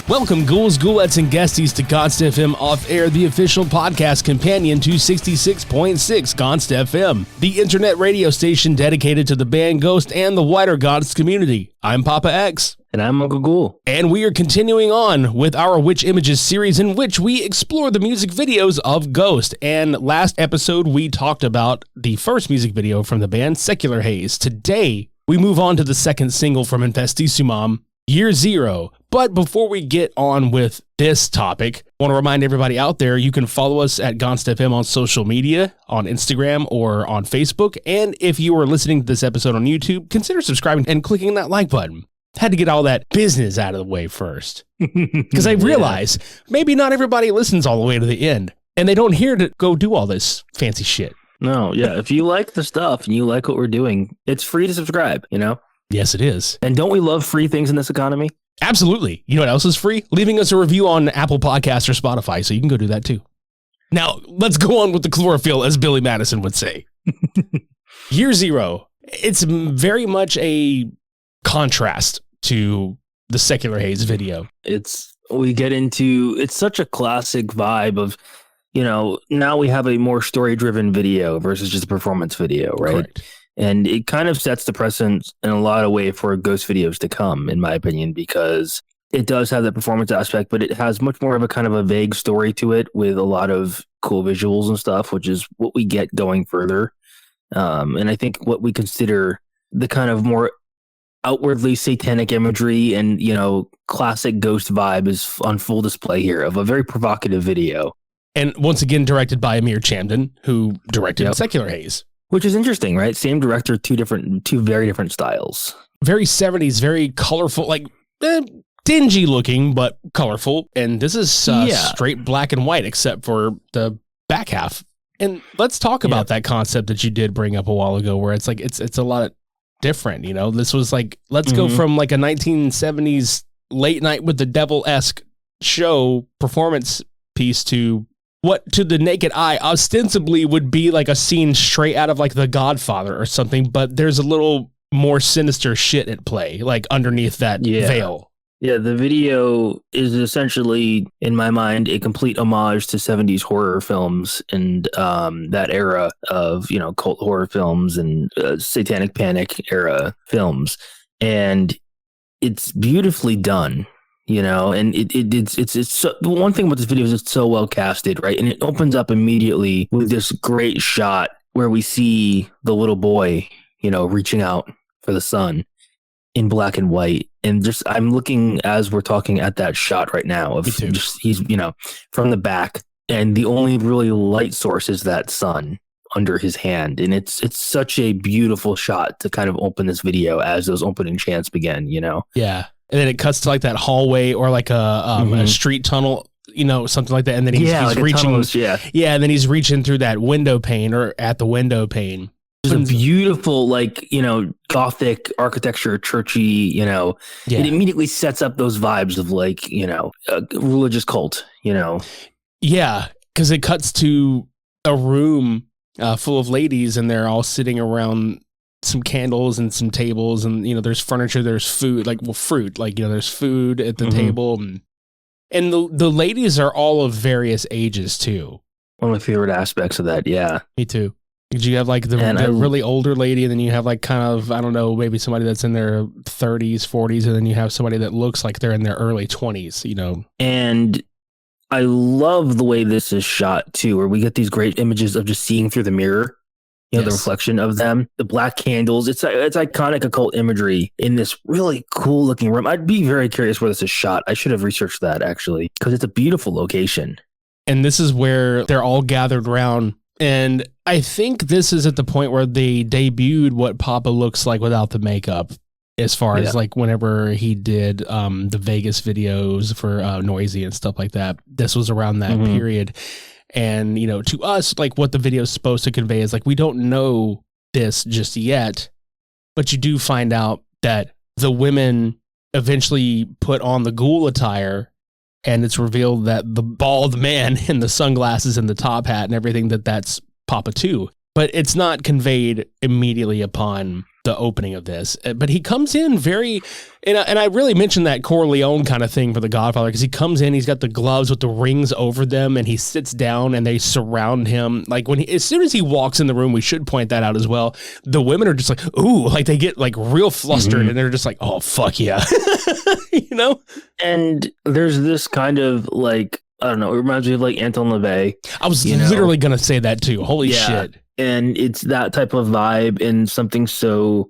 Welcome, ghouls, ghoulettes, and guesties to GonstFM Off Air, the official podcast companion to 66.6 GonstFM, the internet radio station dedicated to the band Ghost and the wider Ghost community. I'm Papa X. And I'm Uncle Ghoul. And we are continuing on with our Witch Images series in which we explore the music videos of Ghost. And last episode, we talked about the first music video from the band, Secular Haze. Today, we move on to the second single from Infestissimum, Year Zero. But before we get on with this topic, I want to remind everybody out there, you can follow us at GonstFM on social media, on Instagram or on Facebook. And if you are listening to this episode on YouTube, consider subscribing and clicking that like button. Had to get all that business out of the way first. Because I realize maybe not everybody listens all the way to the end. And they don't hear to go do all this fancy shit. No, yeah. If you like the stuff and you like what we're doing, it's free to subscribe, you know? Yes, it is. And don't we love free things in this economy? Absolutely. You know what else is free? Leaving us a review on Apple Podcasts or Spotify, so you can go do that too. Now, let's go on with the chlorophyll, as Billy Madison would say. Year Zero. It's very much a contrast to the Secular Haze video. It's such a classic vibe of, you know, now we have a more story-driven video versus just a performance video, right? Correct. And it kind of sets the precedent in a lot of ways for Ghost videos to come, in my opinion, because it does have that performance aspect, but it has much more of a kind of a vague story to it with a lot of cool visuals and stuff, which is what we get going further. And I think what we consider the kind of more outwardly satanic imagery and, you know, classic Ghost vibe is on full display here of a very provocative video. And once again, directed by Amir Chamdin, who directed Secular Haze. Which is interesting, right? Same director, two very different styles. Very 70s, very colorful, like dingy looking, but colorful. And this is straight black and white, except for the back half. And let's talk about that concept that you did bring up a while ago, where it's like it's a lot different. You know, this was like, let's go from like a 1970s late night with the devil-esque show performance piece to what to the naked eye ostensibly would be like a scene straight out of like The Godfather or something, but there's a little more sinister shit at play, like underneath that veil. Yeah, the video is essentially, in my mind, a complete homage to 70s horror films and that era of, you know, cult horror films and satanic panic era films. And it's beautifully done. You know, and it's so, the one thing about this video is it's so well casted, right? And it opens up immediately with this great shot where we see the little boy, you know, reaching out for the sun in black and white. And just, I'm looking as we're talking at that shot right now of just, he's, you know, from the back, and the only really light source is that sun under his hand. And it's such a beautiful shot to kind of open this video as those opening chants begin, you know? Yeah. And then it cuts to like that hallway or like a street tunnel, you know, something like that. And then he's like reaching, and then he's reaching through that window pane or at the window pane. There's a beautiful, like, you know, Gothic architecture, churchy, you know, it immediately sets up those vibes of like, you know, a religious cult, you know. Yeah, because it cuts to a room full of ladies and they're all sitting around some candles and some tables, and you know there's furniture, there's food, like fruit, like, you know, there's food at the table, and the ladies are all of various ages too. One of my favorite aspects of that. Yeah, me too. Because you have like the really older lady, and then you have like kind of, I don't know, maybe somebody that's in their 30s, 40s, and then you have somebody that looks like they're in their early 20s, you know. And I love the way this is shot too, where we get these great images of just seeing through the mirror. You know, the reflection of them, the black candles. It's iconic occult imagery in this really cool looking room. I'd be very curious where this is shot. I should have researched that actually, because it's a beautiful location. And this is where they're all gathered around. And I think this is at the point where they debuted what Papa looks like without the makeup, as far as like whenever he did the Vegas videos for Noisy and stuff like that. This was around that period. And, you know, to us, like what the video is supposed to convey is like, we don't know this just yet, but you do find out that the women eventually put on the ghoul attire, and it's revealed that the bald man in the sunglasses and the top hat and everything, that's Papa too. But it's not conveyed immediately upon the opening of this. But he comes in very, and I really mentioned that Corleone kind of thing for The Godfather, because he comes in, he's got the gloves with the rings over them, and he sits down and they surround him. Like as soon as he walks in the room, we should point that out as well. The women are just like, ooh, like they get like real flustered and they're just like, oh, fuck yeah. You know? And there's this kind of like, I don't know, it reminds me of like Anton LaVey. I was literally going to say that too. Holy shit. And it's that type of vibe and something so,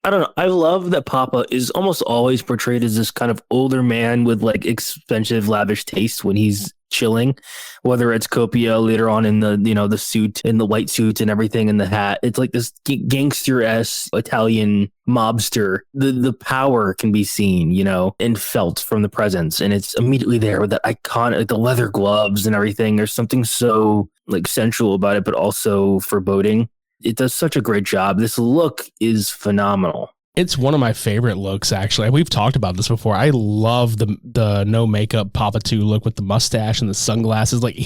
I don't know. I love that Papa is almost always portrayed as this kind of older man with like expensive, lavish taste when he's chilling, whether it's Copia later on in the, the suit, in the white suit and everything, and the hat. It's like this gangster-esque Italian mobster. The power can be seen, and felt from the presence. And it's immediately there with that iconic, like the leather gloves and everything. There's something so like sensual about it, but also foreboding. It does such a great job. This look is phenomenal. It's one of my favorite looks, actually. We've talked about this before. I love the no makeup Papa 2 look with the mustache and the sunglasses. Like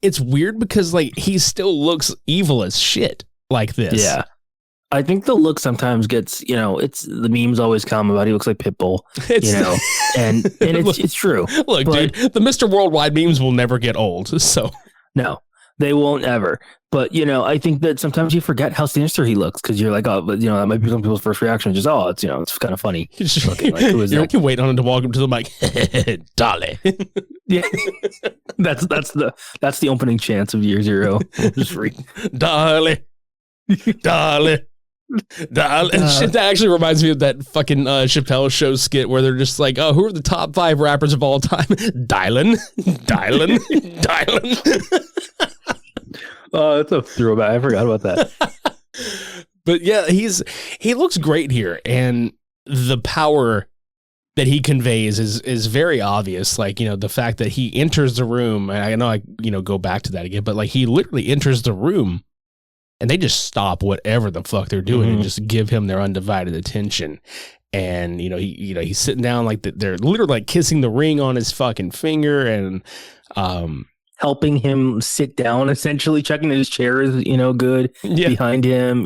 it's weird because like he still looks evil as shit like this. Yeah. I think the look sometimes gets, it's the memes always come about he looks like Pitbull, and it's true. Look, dude, the Mr. Worldwide memes will never get old. So no, they won't ever. But, I think that sometimes you forget how sinister he looks because you're like, oh, but, that might be some people's first reaction. Just, oh, it's, it's kind of funny. Looking, like, who is that? You wait on him to walk up to the mic. Dolly. Yeah. That's the opening chants of Year Zero. Just free. Dolly. Dolly. And shit, that actually reminds me of that fucking Chappelle Show skit where they're just like, oh, who are the top 5 rappers of all time? Dylan. Oh, that's a throwback. I forgot about that. But yeah, he looks great here, and the power that he conveys is very obvious. Like, the fact that he enters the room, and I know I go back to that again, but like he literally enters the room and they just stop whatever the fuck they're doing and just give him their undivided attention. And he's sitting down like they're literally like kissing the ring on his fucking finger and helping him sit down, essentially checking that his chair is, good behind him,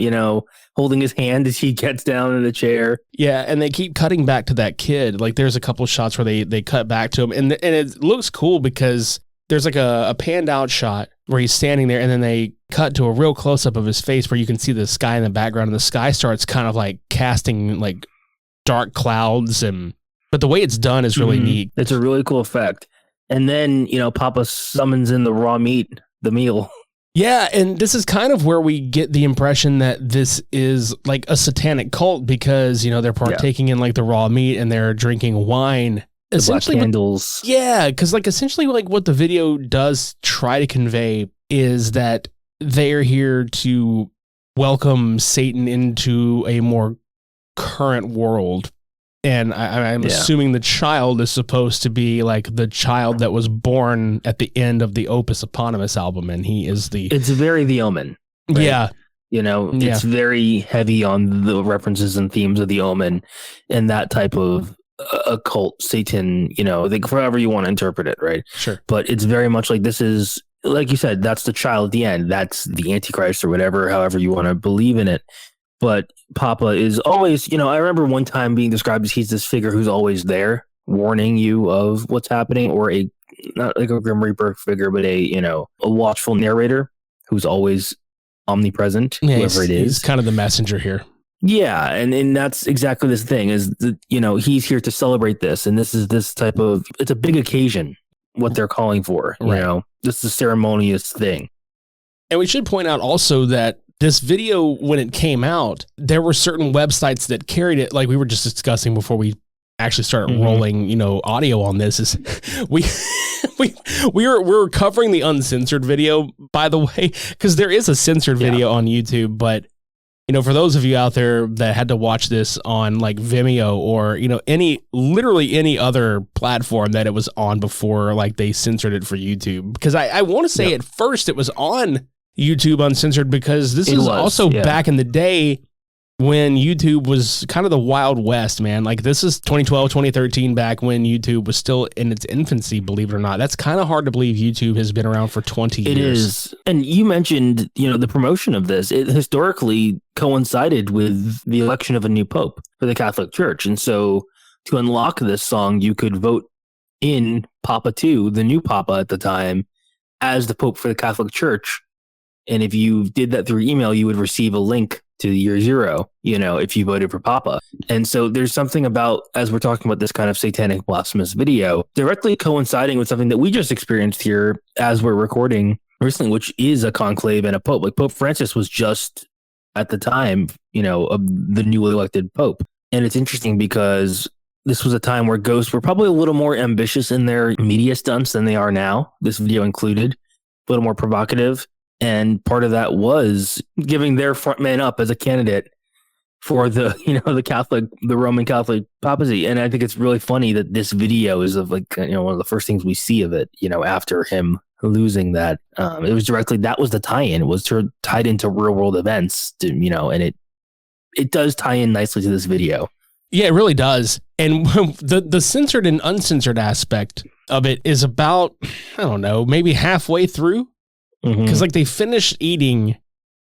holding his hand as he gets down in the chair. Yeah. And they keep cutting back to that kid. Like there's a couple shots where they cut back to him and it looks cool because there's like a panned out shot where he's standing there and then they cut to a real close up of his face where you can see the sky in the background and the sky starts kind of like casting like dark clouds but the way it's done is really neat. It's a really cool effect. And then, Papa summons in the raw meat, the meal. Yeah, and this is kind of where we get the impression that this is like a satanic cult because, they're partaking in like the raw meat and they're drinking wine. The black candles. Yeah, because like essentially like what the video does try to convey is that they're here to welcome Satan into a more current world. And I'm assuming the child is supposed to be like the child that was born at the end of the Opus Eponymous album. And he is it's very The Omen. Right? Yeah. It's very heavy on the references and themes of The Omen and that type of occult Satan, like however you want to interpret it. Right. Sure. But it's very much like this is, like you said, that's the child at the end. That's the Antichrist or whatever, however you want to believe in it. But Papa is always, I remember one time being described as he's this figure who's always there, warning you of what's happening, or not like a Grim Reaper figure, but a watchful narrator who's always omnipresent, whoever it is. He's kind of the messenger here. Yeah, and that's exactly this thing is that, he's here to celebrate this, and this is this type of, it's a big occasion, what they're calling for, this is a ceremonious thing. And we should point out also that this video, when it came out, there were certain websites that carried it, like we were just discussing before we actually started rolling, audio on this. Is we're covering the uncensored video, by the way, because there is a censored video on YouTube. But for those of you out there that had to watch this on like Vimeo or literally any other platform that it was on before, like they censored it for YouTube, because I want to say at first it was on YouTube Uncensored because this is also back in the day when YouTube was kind of the Wild West, man. Like this is 2012, 2013, back when YouTube was still in its infancy, believe it or not. That's kind of hard to believe YouTube has been around for 20 years. It is. And you mentioned, the promotion of this. It historically coincided with the election of a new pope for the Catholic Church. And so to unlock this song, you could vote in Papa II, the new Papa at the time, as the Pope for the Catholic Church. And if you did that through email, you would receive a link to the year zero, if you voted for Papa. And so there's something about, as we're talking about this kind of satanic blasphemous video, directly coinciding with something that we just experienced here as we're recording recently, which is a conclave and a Pope. Like Pope Francis was just at the time, of the newly elected Pope. And it's interesting because this was a time where ghosts were probably a little more ambitious in their media stunts than they are now. This video included, a little more provocative. And part of that was giving their front man up as a candidate for the Roman Catholic papacy. And I think it's really funny that this video is of one of the first things we see of it, after him losing that. It was directly, that was the tie-in. It was tied into real world events, and it does tie in nicely to this video. Yeah, it really does. And the censored and uncensored aspect of it is about, I don't know, maybe halfway through. Because they finished eating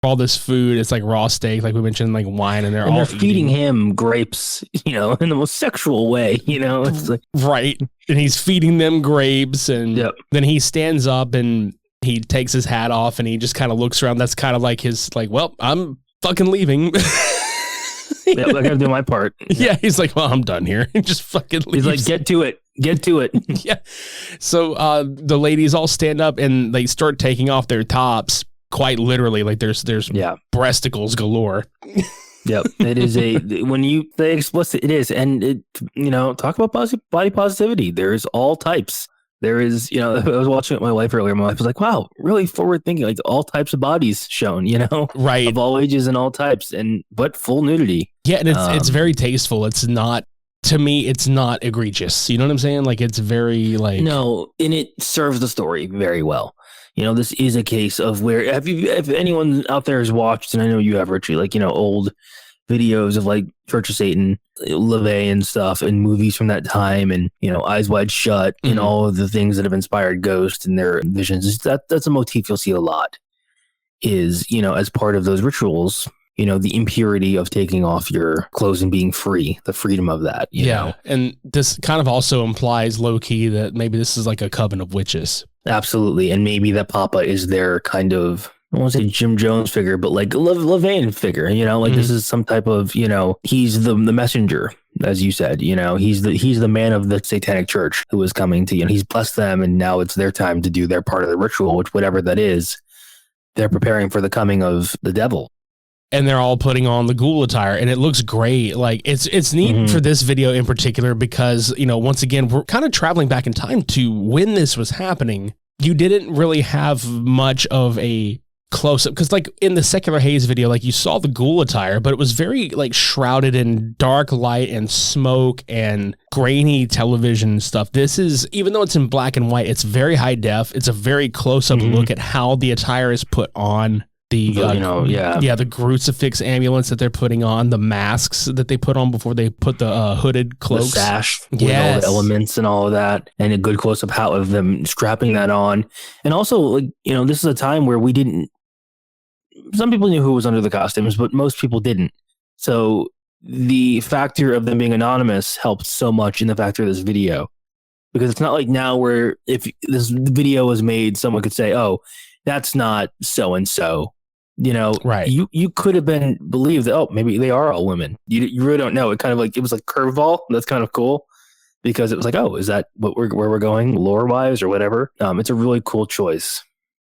all this food. It's like raw steak, like we mentioned, like wine, and they're feeding him grapes, in the most sexual way, It's like, right. And he's feeding them grapes, and then he stands up and he takes his hat off and he just kind of looks around. That's kind of like his, like, well, I'm fucking leaving. I gotta do my part. Yeah, he's like, well, I'm done here. He just fucking leaves. He's like, get to it. Yeah. So the ladies all stand up and they start taking off their tops, quite literally. Like there's breasticles galore. Yep. It is they explicit, it is. And it, talk about body positivity. There's all types. There is, I was watching it with my wife earlier. My wife was like, wow, really forward thinking, like all types of bodies shown, right. Of all ages and all types, but full nudity. Yeah. And it's very tasteful. It's not, to me, it's not egregious. You know what I'm saying? Like it's very like, no, and it serves the story very well. This is a case of where, if anyone out there has watched, and I know you have, Richie, like, old videos of like Church of Satan, LaVey and stuff, and movies from that time, and Eyes Wide Shut, and all of the things that have inspired ghosts and their visions. That's a motif you'll see a lot. Is as part of those rituals, the impurity of taking off your clothes and being free, the freedom of that. You know? And this kind of also implies low key that maybe this is like a coven of witches. Absolutely, and maybe that Papa is their kind of, I won't say Jim Jones figure, but like LaVey figure, this is some type of, he's the messenger, as you said, he's the man of the satanic church who is coming to, he's blessed them, and now it's their time to do their part of the ritual, which whatever that is, they're preparing for the coming of the devil. And they're all putting on the ghoul attire, and it looks great. Like it's neat for this video in particular because, once again, we're kind of traveling back in time to when this was happening. You didn't really have much of a close up because like in the Secular Haze video, like you saw the ghoul attire, but it was very like shrouded in dark light and smoke and grainy television stuff. This is, even though it's in black and white, it's very high def. It's a very close up look at how the attire is put on. The crucifix ambulance that they're putting on, the masks that they put on before they put the hooded cloaks, the sash with all the elements and all of that, and a good close up how of them strapping that on. And also, like, this is a time where some people knew who was under the costumes, but most people didn't. So the factor of them being anonymous helped so much in the factor of this video, because it's not like now where if this video was made, someone could say, "Oh, that's not so and so." Right. You could have been believed that, oh, maybe they are all women. You really don't know. It kind of like, it was like curveball. That's kind of cool because it was like, oh, is that where we're going lore wise or whatever? It's a really cool choice.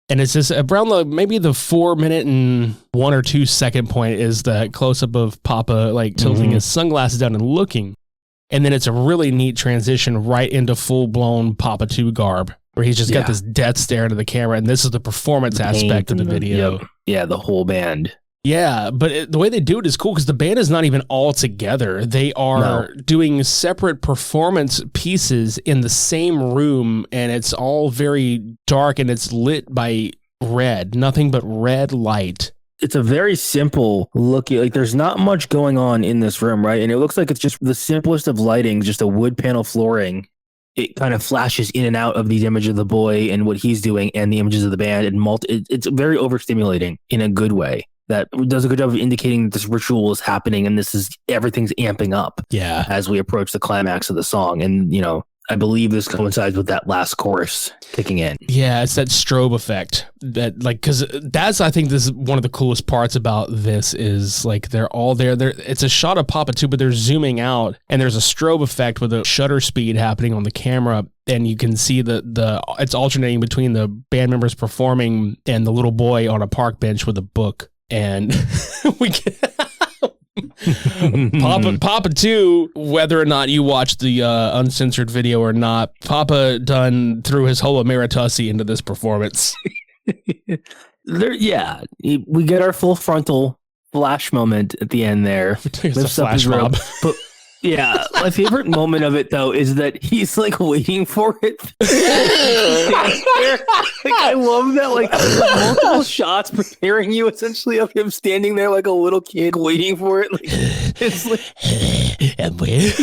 And it's just around maybe the 4 minute and 1 or 2 second point is the close up of Papa like tilting his sunglasses down and looking. And then it's a really neat transition right into full blown Papa 2 garb, where he's just got this death stare into the camera. And this is the performance aspect of the video. Yeah, the whole band. Yeah, but the way they do it is cool because the band is not even all together. They are doing separate performance pieces in the same room, and it's all very dark, and it's lit by red, nothing but red light. it's a very simple looking, like there's not much going on in this room, right? And it looks like it's just the simplest of lighting, just a wood panel flooring. It kind of flashes in and out of these images of the boy and what he's doing and the images of the band. And it's very overstimulating in a good way. That does a good job of indicating that this ritual is happening and everything's amping up. Yeah. As we approach the climax of the song. And, I believe this coincides with that last chorus kicking in. Yeah, it's that strobe effect that, like, because I think this is one of the coolest parts about this is, like, they're all there. It's a shot of Papa too, but they're zooming out, and there's a strobe effect with a shutter speed happening on the camera, and you can see it's alternating between the band members performing and the little boy on a park bench with a book, and we get. Papa 2, whether or not you watch the uncensored video or not, Papa done threw his whole Emeritussi into this performance. We get our full frontal flash moment at the end there. It's a flash mob. But yeah, my favorite moment of it though is that he's like waiting for it. I love that, like multiple shots preparing you essentially of him standing there like a little kid waiting for it. Like it's like, and where?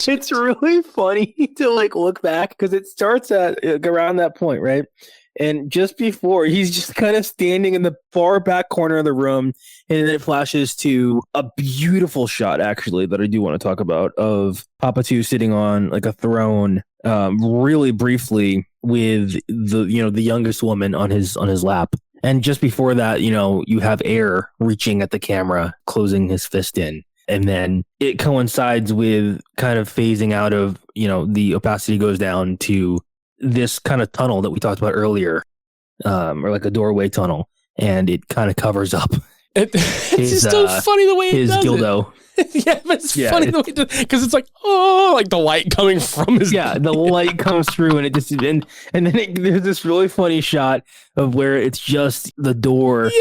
It's really funny to like look back because it starts at around that point, right? And just before, he's just kind of standing in the far back corner of the room, and then it flashes to a beautiful shot, actually, that I do want to talk about, of Papa 2 sitting on like a throne, really briefly, with the youngest woman on his lap. And just before that, you have Air reaching at the camera, closing his fist in. And then it coincides with kind of phasing out of, the opacity goes down to this kind of tunnel that we talked about earlier, or like a doorway tunnel, and it kind of covers up. It's just so funny the way it does dildo. Yeah, but it's funny the way it does, because it's like, like the light coming from his. Yeah, the light comes through, and it just and then there's this really funny shot of where it's just the door,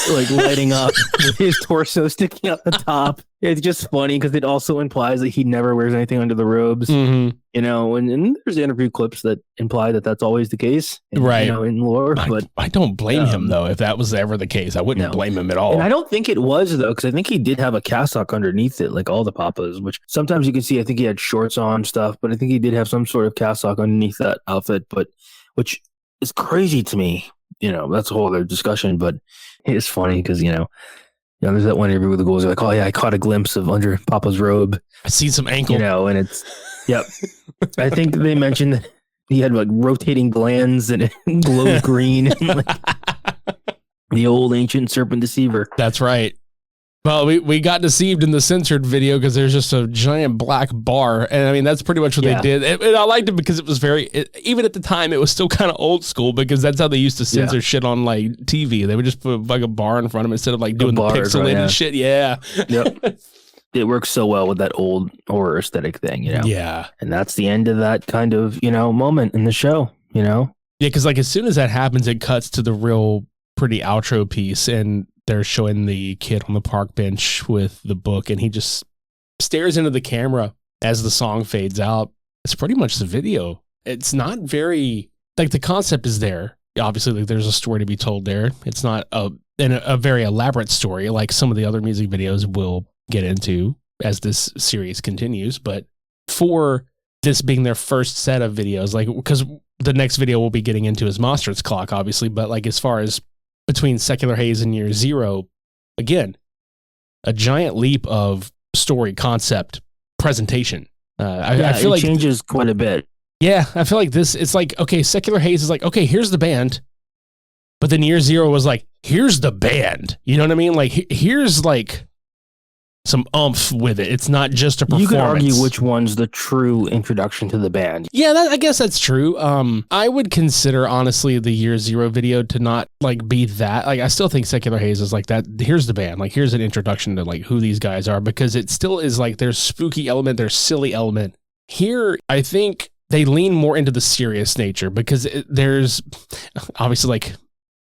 like lighting up with his torso sticking out the top. It's just funny because it also implies that he never wears anything under the robes, and there's interview clips that imply that that's always the case, right? In lore, but I don't blame him though. If that was ever the case, I wouldn't blame him at all. And I don't think it was though, because I think he did have a cassock underneath it, like all the Papas, which sometimes you can see. I think he had shorts on stuff, but I think he did have some sort of cassock underneath that outfit, which is crazy to me. That's a whole other discussion, but it's funny because there's that one interview with the Ghouls. Like, oh yeah, I caught a glimpse of under Papa's robe. I see some ankle. And it's, yep. I think they mentioned that he had like rotating glands and it glowed green. Like, the old ancient serpent deceiver. That's right. Well, we got deceived in the censored video because there's just a giant black bar. And I mean, that's pretty much what they did. And I liked it because it was even at the time, it was still kind of old school because that's how they used to censor shit on like TV. They would just put like a bar in front of them instead of like doing the pixelated shit. Yeah. Yep. It works so well with that old horror aesthetic thing, Yeah. And that's the end of that kind of, moment in the show, Yeah, because like as soon as that happens, it cuts to the real pretty outro piece, and they're showing the kid on the park bench with the book, and he just stares into the camera as the song fades out. It's pretty much the video. It's not very, like, the concept is there. Obviously, like, there's a story to be told there. It's not a very elaborate story like some of the other music videos we'll get into as this series continues. But for this being their first set of videos, like, because the next video we'll be getting into is Monsters Clock, obviously, but like as far as between Secular Haze and Year Zero, again, a giant leap of story, concept, presentation. I feel like it changes quite a bit. Yeah, I feel like this, it's like, okay, Secular Haze is like, okay, here's the band. But then Year Zero was like, here's the band. You know what I mean? Like, here's like some oomph with it. It's not just a performance. You could argue which one's the true introduction to the band. Yeah, I guess that's true. I would consider, honestly, the Year Zero video to not like be that. Like, I still think Secular Haze is like that. Here's the band. Like, here's an introduction to like who these guys are, because it still is like there's spooky element, there's silly element. Here, I think they lean more into the serious nature because there's obviously, like,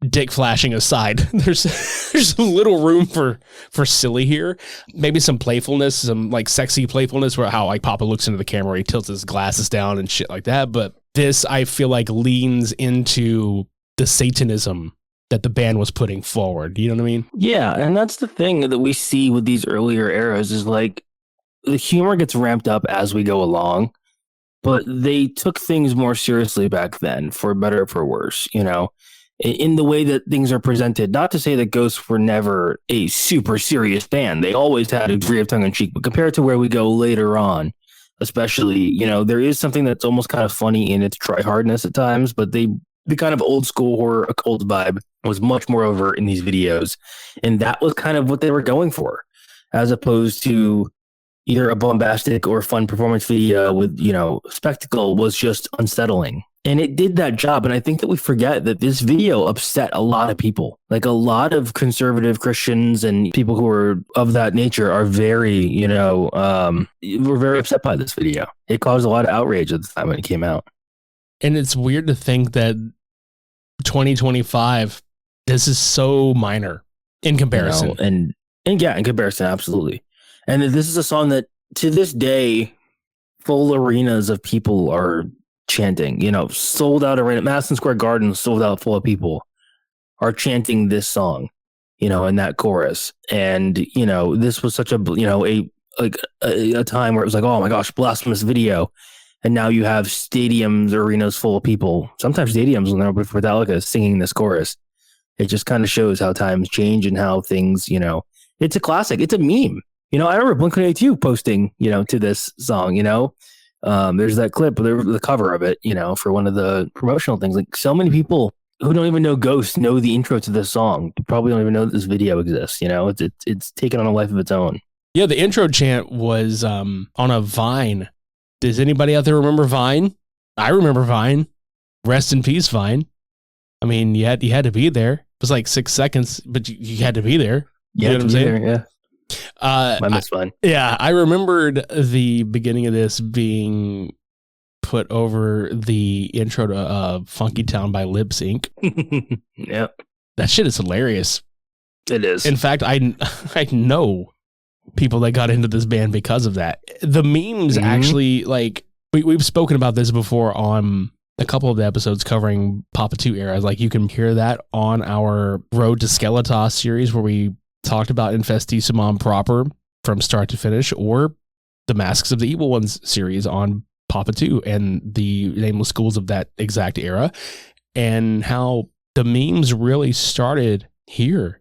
dick flashing aside, there's some little room for silly here. Maybe some playfulness, some like sexy playfulness, where how like Papa looks into the camera, he tilts his glasses down and shit like that. But this, I feel like, leans into the Satanism that the band was putting forward. You know what I mean? Yeah, and that's the thing that we see with these earlier eras is like the humor gets ramped up as we go along, but they took things more seriously back then, for better or for worse, you know, in the way that things are presented. Not to say that Ghosts were never a super serious band. They always had a degree of tongue-in-cheek, but compared to where we go later on, especially, you know, there is something that's almost kind of funny in its try-hardness at times, but the kind of old school horror occult vibe was much more overt in these videos. And that was kind of what they were going for, as opposed to either a bombastic or fun performance video with, you know, spectacle was just unsettling. And it did that job. And I think that we forget that this video upset a lot of people. Like a lot of conservative Christians and people who are of that nature are very, you know, were very upset by this video. It caused a lot of outrage at the time when it came out. And it's weird to think that 2025, this is so minor in comparison. You know, and yeah, in comparison, absolutely. And this is a song that to this day, full arenas of people are chanting, you know, sold out arena, Madison Square Garden sold out full of people are chanting this song, you know, in that chorus. And, you know, this was such a, you know, a time where it was like, oh my gosh, blasphemous video. And now you have stadiums, arenas full of people, sometimes stadiums when they're open for Metallica singing this chorus. It just kind of shows how times change and how things, you know, it's a classic. It's a meme. You know, I remember Blink-182 posting, you know, to this song, you know, there's that clip, the cover of it, you know, for one of the promotional things. Like so many people who don't even know Ghost know the intro to this song. Probably don't even know that this video exists. You know, it's taken on a life of its own. Yeah, the intro chant was on a Vine. Does anybody out there remember Vine? I remember Vine. Rest in peace, Vine. I mean, you had to be there. It was like 6 seconds, but you had to be there. You know what I'm saying? Yeah. Mine was fun. Yeah, I remembered the beginning of this being put over the intro to Funky Town by Lip Sync. Yep. That shit is hilarious. It is. In fact, I know people that got into this band because of that. The memes actually, like, we've spoken about this before on a couple of the episodes covering Papa 2 era. Like, you can hear that on our Road to Skeletos series where we talked about Infestissimum proper from start to finish, or the Masks of the Evil Ones series on Papa 2 and the nameless schools of that exact era, and how the memes really started here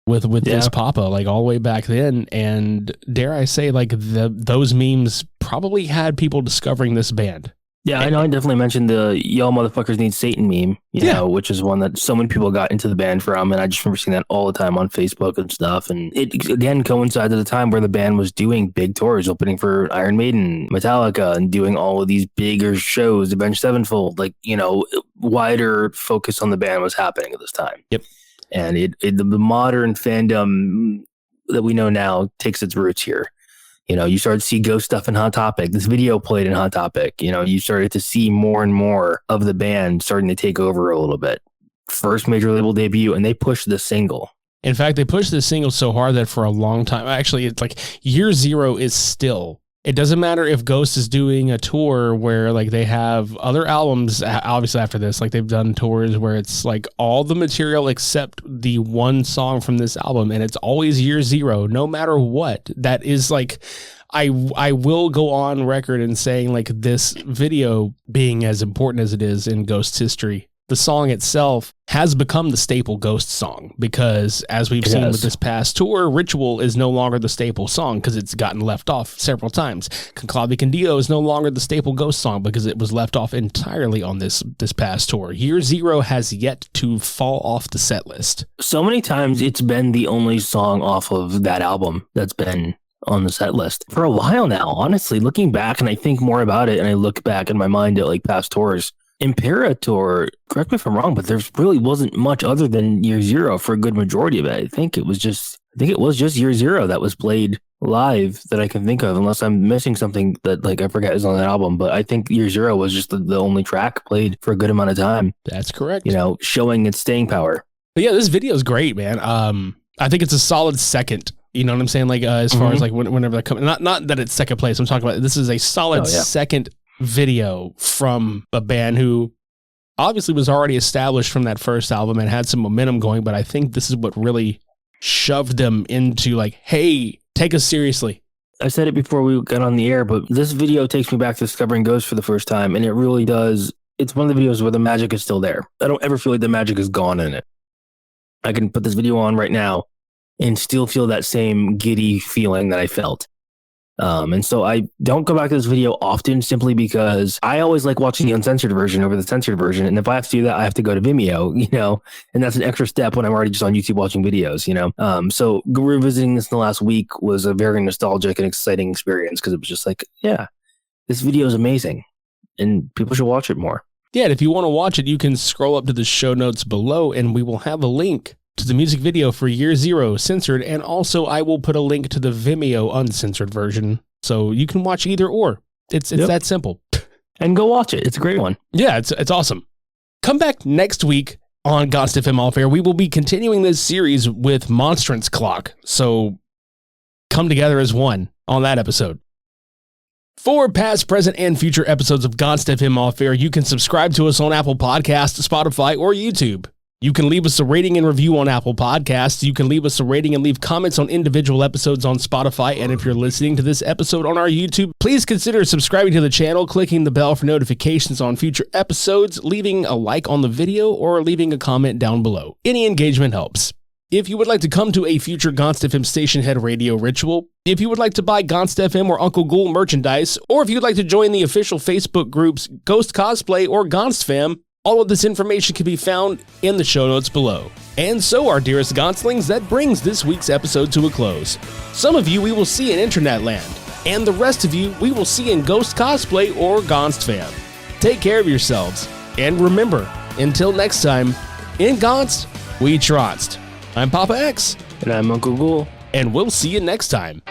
with this Papa, like all the way back then. And dare I say, like those memes probably had people discovering this band. Yeah, I know. I definitely mentioned the "Y'all motherfuckers need Satan" meme, you know, which is one that so many people got into the band from, and I just remember seeing that all the time on Facebook and stuff. And it again coincides at a time where the band was doing big tours, opening for Iron Maiden, Metallica, and doing all of these bigger shows, Avenged Sevenfold. Like, you know, wider focus on the band was happening at this time. Yep. And the modern fandom that we know now takes its roots here. You know, you started to see Ghost stuff in Hot Topic. This video played in Hot Topic. You know, you started to see more and more of the band starting to take over a little bit. First major label debut, and they pushed the single. In fact, they pushed the single so hard that for a long time, actually, it's like year zero is still. It doesn't matter if Ghost is doing a tour where like they have other albums, obviously after this, like they've done tours where it's like all the material except the one song from this album. And it's always year zero, no matter what. That is like, I will go on record and saying like this video being as important as it is in Ghost's history. The song itself has become the staple Ghost song because, as we've seen with this past tour, Ritual is no longer the staple song because it's gotten left off several times. Conclave Candio is no longer the staple Ghost song because it was left off entirely on this past tour. Year Zero has yet to fall off the set list. So many times it's been the only song off of that album that's been on the set list for a while now. Honestly, looking back, and I think more about it, and I look back in my mind at like past tours. Imperator, correct me if I'm wrong, but there really wasn't much other than Year Zero for a good majority of it. I think it was just Year Zero that was played live that I can think of, unless I'm missing something that like I forget is on that album. But I think Year Zero was just the only track played for a good amount of time. That's correct. You know, showing its staying power. But yeah, this video is great, man. I think it's a solid second. You know what I'm saying? Like as far as like whenever that comes, not that it's second place. I'm talking about this is a solid second video from a band who obviously was already established from that first album and had some momentum going, but I think this is what really shoved them into like, hey, take us seriously. I said it before we got on the air, but this video takes me back to discovering Ghost for the first time, and it really does. It's one of the videos where the magic is still there. I don't ever feel like the magic is gone in it. I can put this video on right now and still feel that same giddy feeling that I felt. And so I don't go back to this video often simply because I always like watching the uncensored version over the censored version. And if I have to do that, I have to go to Vimeo, you know, and that's an extra step when I'm already just on YouTube watching videos, you know. So revisiting this in the last week was a very nostalgic and exciting experience because it was just like, yeah, this video is amazing and people should watch it more. Yeah, and if you want to watch it, you can scroll up to the show notes below and we will have a link to the music video for Year Zero, Censored, and also I will put a link to the Vimeo uncensored version, so you can watch either or. It's that simple. And go watch it. It's a great one. Yeah, it's awesome. Come back next week on GonstFM Off Air. We will be continuing this series with Monstrance Clock, so come together as one on that episode. For past, present, and future episodes of GonstFM Off Air, you can subscribe to us on Apple Podcasts, Spotify, or YouTube. You can leave us a rating and review on Apple Podcasts. You can leave us a rating and leave comments on individual episodes on Spotify. And if you're listening to this episode on our YouTube, please consider subscribing to the channel, clicking the bell for notifications on future episodes, leaving a like on the video, or leaving a comment down below. Any engagement helps. If you would like to come to a future GonstFM Station Head radio ritual, if you would like to buy GonstFM or Uncle Ghoul merchandise, or if you'd like to join the official Facebook groups Ghost Cosplay or GonstFam, all of this information can be found in the show notes below. And so, our dearest Gonslings, that brings this week's episode to a close. Some of you we will see in Internet Land, and the rest of you we will see in Ghost Cosplay or GonstFam. Take care of yourselves, and remember, until next time, in Gonst, we Tronst. I'm Papa X. And I'm Uncle Ghoul. And we'll see you next time.